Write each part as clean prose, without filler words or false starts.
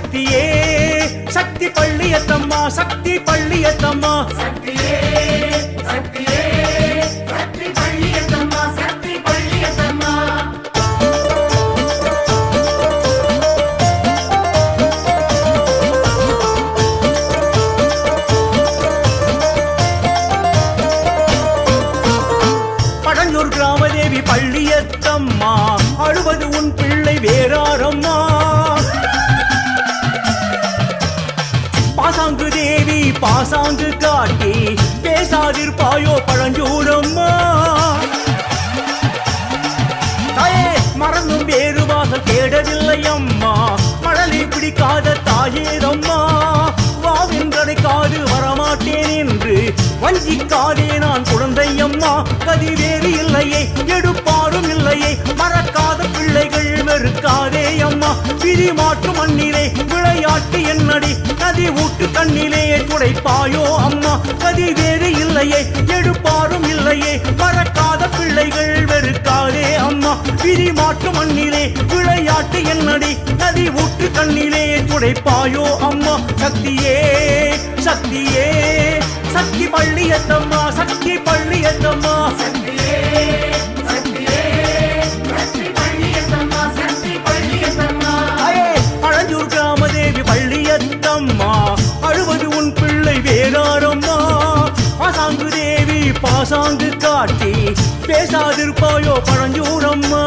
சக்தியே சக்தி பள்ளியத்தம்மா சக்தி பள்ளியத்தம்மா சக்தியே சக்தியே சக்தி பள்ளியத்தம்மா சக்தி பள்ளியத்தம்மா பழஞ்சூர் கிராமதேவி பள்ளியத்தம்மா அழுவது உன் பிள்ளை வேறாரம்மா பாசாங்கு தேவி பாசாங்கு காட்டி பேசாதிருப்பாயோ பழஞ்சூரம்மா தாயே மறந்தும் வேறு வாசல் தேடவில்லை அம்மா மழலை பிடிக்காத தாயேதம்மா வாவென்றடைக்காது வரமாட்டேன் என்று வஞ்சிக்காதே நான் குழந்தை அம்மா கதி வேறு இல்லையே எடுப்பாரும் இல்லையே மறக்காத பிள்ளைகள் வெறுக்காதே அம்மா விதி மாற்று மண்ணிலே விளையாட்டு என்னடி நதி ஊட்டு கண்ணிலே துடைப்பாயோ அம்மா கதி வேறு இல்லையே எடுப்பாரும் இல்லையே மறக்காத பிள்ளைகள் வெறுக்காதே அம்மா விதி மாற்று மண்ணிலே விளையாட்டு என்னடி நதி ஊட்டு கண்ணிலே துடைப்பாயோ அம்மா சக்தியே சக்தியே சக்தி பள்ளியத்தம்மா சக்தி பள்ளியத்தம்மா சக்தியே சக்தியே சக்தி பள்ளியத்தம்மா சக்தி பள்ளியத்தம்மா பழஞ்சூர் கிராமதேவி பள்ளியத்தம்மா அழுவது உன் பிள்ளை வேறாரம்மா பாசாங்கு தேவி பாசாங்கு காட்டி பேசாதிருப்பாயோ பழஞ்சூரம்மா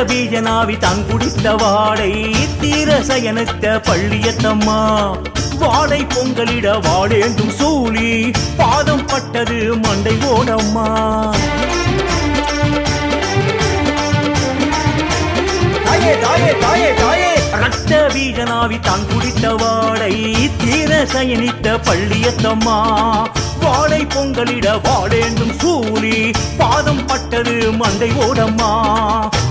பீஜனாவி தான் குடித்த வாடை தீரசயனத்த பள்ளியத்தம்மா வாடை பொங்கலிட வாடேந்தும் சூழி பாதம் பட்டது மண்டை ஓடம்மா தாயே தாயே தாயே தாயே ரத்த பீஜனாவி தான் குடித்த வாடை தீரசயனித்த பள்ளியத்தம்மா வாடை பொங்கலிட வாடேந்தும் சூழி பாதம் பட்டது மண்டை ஓடம்மா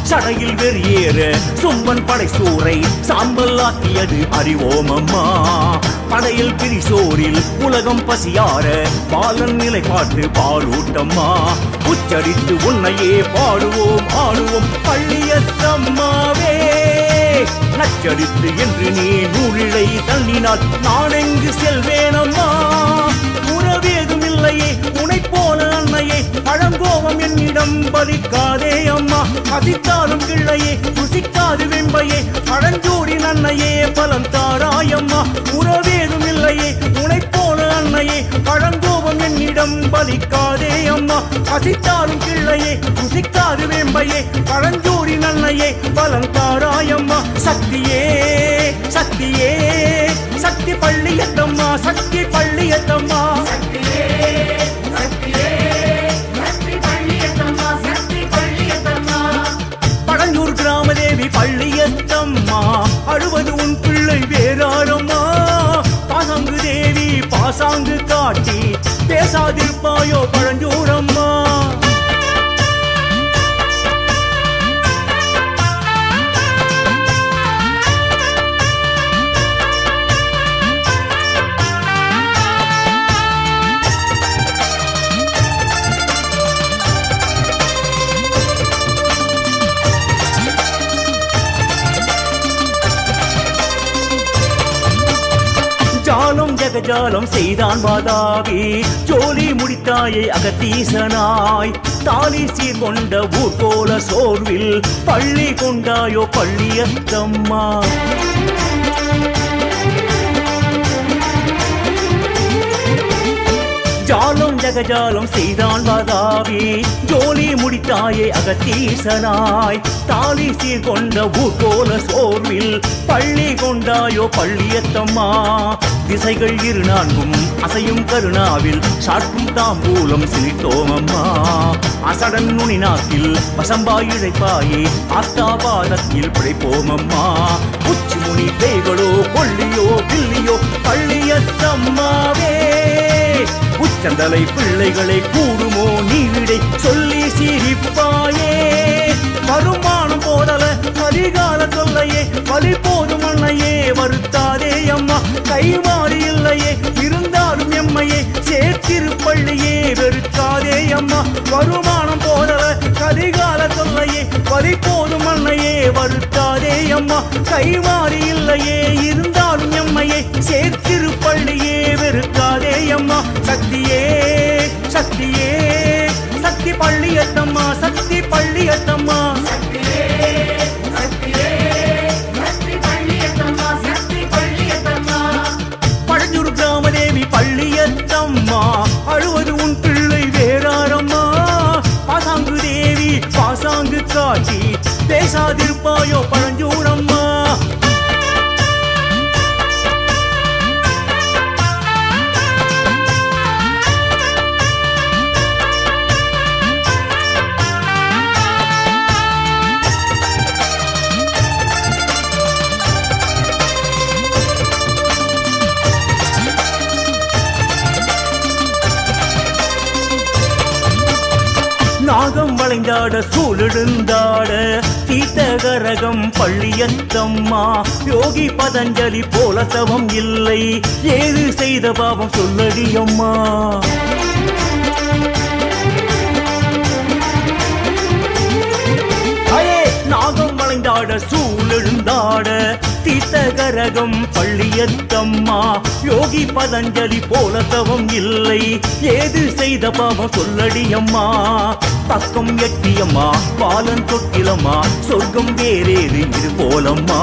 சடையில் வெறியேற சும்மன் படை சூறை சாம்பல் ஆக்கியது அறிவோமம்மா படையில் பிரிசோரில் உலகம் பசியார பாலன் நிலை பாட்டு பாலூட்டம்மா உச்சரித்து உன்னையே பாடுவோம் ஆடுவோம் பள்ளியத்தம்மாவே நச்சரித்து என்று நீ நூலிழை தள்ளினால் நான் எங்கு செல்வேனம்மா உறவேதும் இல்லையே உனை போல அன்னையே பழங்கோபம் என்னிடம் பலிக்காதே அம்மா பசித்தாலும் கிள்ளையே ருசிக்காது வெம்பையே பழஞ்சூரின் அன்னையே பலம் தாராயம்மா உறவேதும் இல்லையே உனை போல அன்னையே பழங்கோபம் என்னிடம் பலிக்காதே அம்மா பசித்தாலும் கிள்ளையே ருசிக்காது வெம்பையே பழஞ்சூரின் அன்னையே பலம் தாராயம்மா சக்தியே சக்தியே சக்தி பள்ளியத்தம்மா சக்தி பள்ளியத்தம்மா சக்தியே சக்தியே சக்தி பள்ளியத்தம்மா சக்தி பள்ளியத்தம்மா பழஞ்சூர் கிராமதேவி பள்ளியத்தம்மா அழுவது உன் பிள்ளை வேறாரம்மா பாசாங்கு தேவி பாசாங்கு காட்டி பேசாதிருப்பாயோ பழஞ்சூரம்மா ஜகஜாலம் செய்தான் வாதாவி ஜோலி முடித்தாயே அகத்தீசனாய் தாலி சீர் கொண்ட ஊர் போல சோர்வில் பள்ளி கொண்டாயோ பள்ளியத்தம்மா ஜாலம் ஜகஜாலம் செய்தான் வாதாவி ஜோலி முடித்தாயே அகத்தீசனாய் தாலி சீர் கொண்ட ஊர் போல சோர்வில் பள்ளி கொண்டாயோ பள்ளியத்தம்மா திசைகள் இரு நான்கும் அசையும் கருணாவில் சாட்டும் தாம்பூலம் சிரித்தோமம்மா அசடன் நுனி நாக்கில் வசம்பாய் இழைப்பாயே ஆத்தாபாதத்தில் பிழைப்போமம்மா உச்சி முனி பேய்களோ கொள்ளியோ பில்லியோ பள்ளியத்தம்மாவே உச்சந்தலை பிள்ளைகளை கூடுமோ நீவிடை சொல்லி சிரிப்பாயே வருமானம் போதல அதிகால தொல்லையே வழி போதும் அன்னையே வருத்தாதே அம்மா கைமாறி இல்லையே இருந்தாலும் எம்மையே சேர்த்திருப்பள்ளியே வெறுக்காதே அம்மா வருமானம் போதல கதிகால தொல்லையே வழி போதும் அன்னையே வருத்தாதே அம்மா கைமாறி இல்லையே இருந்தாலும் எம்மையே சேர்த்திருப்பள்ளியே வெறுக்காதே அம்மா சக்தியே சக்தியே சக்தி பள்ளியத்தம்மா சக்தி பள்ளியத்தம்மா சக்தியே சக்தியே சக்தி பள்ளியத்தம்மா சக்தி பள்ளியத்தம்மா பழஞ்சூர் கிராமதேவி பள்ளியத்தம்மா அழுவது உன் பிள்ளை வேறாரம்மா பாசாங்கு தேவி பாசாங்கு காட்டி பேசாதிருப்பாயோ பழஞ்சூரம்மா நாகம் வளைந்தாட சூழெழுந்தாட தீர்த்தகரகம் பள்ளியத்தம்மா யோகி பதஞ்சலி போல தவம் இல்லை ஏது செய்த பாவம் சொல்லடி அம்மா நாகம் வளைந்தாட சூழெழுந்தாட தீர்த்தகரகம் பள்ளியத்தம்மா யோகி பதஞ்சலி போல தவம் இல்லை ஏது செய்த பாவம் சொல்லடி அம்மா பக்கம் எட்டியம்மா பாலன் தொட்டிலம்மா சொர்க்கம் வேறேது இது போலம்மா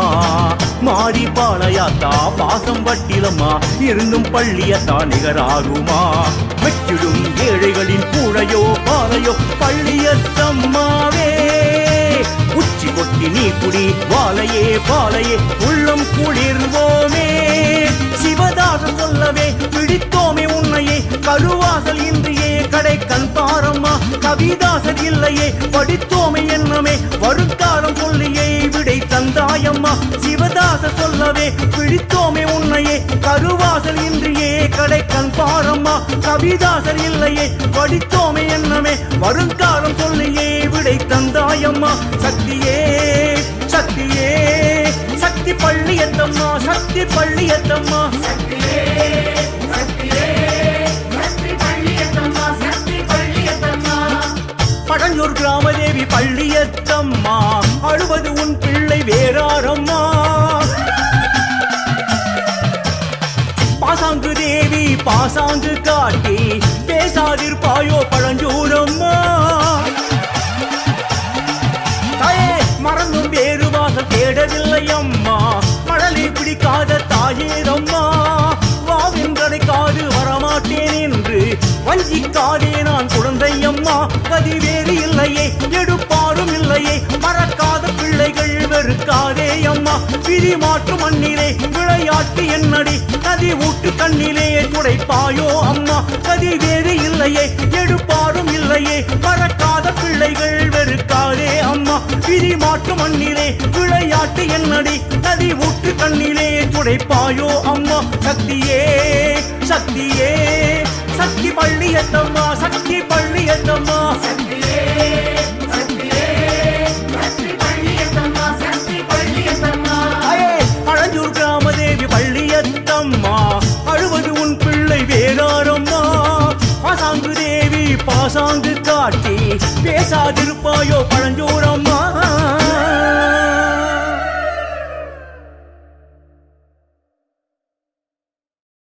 மாறி பாளையாத்தா பாசம் வட்டிலம்மா இருந்தும் பள்ளியத்தா நிகராகுமா வெற்றிடும் ஏழைகளின் கூடையோ பாலையோ பள்ளியத்தம்மாவே உச்சி கொட்டி நீ குடி வாழையே பாலையே உள்ளம் குளிர்வோமே சிவதாசன் சொல்லவே பிடித்தோமே உன்னையே கருவாசல் இன்றியே கடை கண் பாரம்மா கவிதாசன் இல்லையே படித்தோமே என்னமே வருங்காலம் சொல்லியே விடை தந்தாயம்மா சிவதாசன் சொல்லவே பிடித்தோமே உன்னையே கருவாசல் இன்றியே கடை கண் பாரம்மா கவிதாசன் இல்லையே படித்தோமே என்னமே வருங்காலம் சொல்லியே விடை தந்தாயம்மா சக்தியே சக்தியே சக்தி பள்ளியத்தம்மா சக்தி பள்ளியத்தம்மா சக்தியே சக்தியே சக்தி பள்ளியத்தம்மா சக்தி பள்ளியத்தம்மா பழஞ்சூர் கிராமதேவி பள்ளியத்தம்மா அழுவது உன் பிள்ளை வேறாரம்மா பாசாங்கு தேவி பாசாங்கு காட்டி பேசாதிருப்பாயோ பழஞ்சூரம்மா மறந்தும் வேறு வாசல் தேடவில்லை அம்மா மழலை பிடிக்காத தாயேதம்மா வாவின் கிடைக்காது வரமாட்டேன் என்று வஞ்சிக்காதே நான் குழந்தை அம்மா கதி வேறு இல்லையே எடுப்பாரும் இல்லையே மறக்காத பிள்ளைகள் வெறுக்காதே அம்மா விதி மாற்று மண்ணிலே விளையாட்டு என்னடி கதி ஊட்டு கண்ணிலே துடைப்பாயோ அம்மா கதி வேறு இல்லையே எடுப்பாரும் இல்லையே மறக்காத பிள்ளைகள் வெறுக்காதே அம்மா விதி மாற்று மண்ணிலே விளையாட்டு என்னடி நதி ஊட்டு கண்ணிலே துடைப்பாயோ அம்மா சக்தியே சக்தியே சக்தி பள்ளியத்தம்மா சக்தி பள்ளியத்தம்மா சக்தியே சக்தியே சக்தி பள்ளியத்தம்மா சக்தி பள்ளியத்தம்மா பழஞ்சூர் கிராமதேவி பள்ளியத்தம்மா அழுவது உன் பிள்ளை வேறாரம்மா பாசாங்கு தேவி பாசாங்கு காட்டி பேசாதிருப்பாயோ பழஞ்சூரம்மா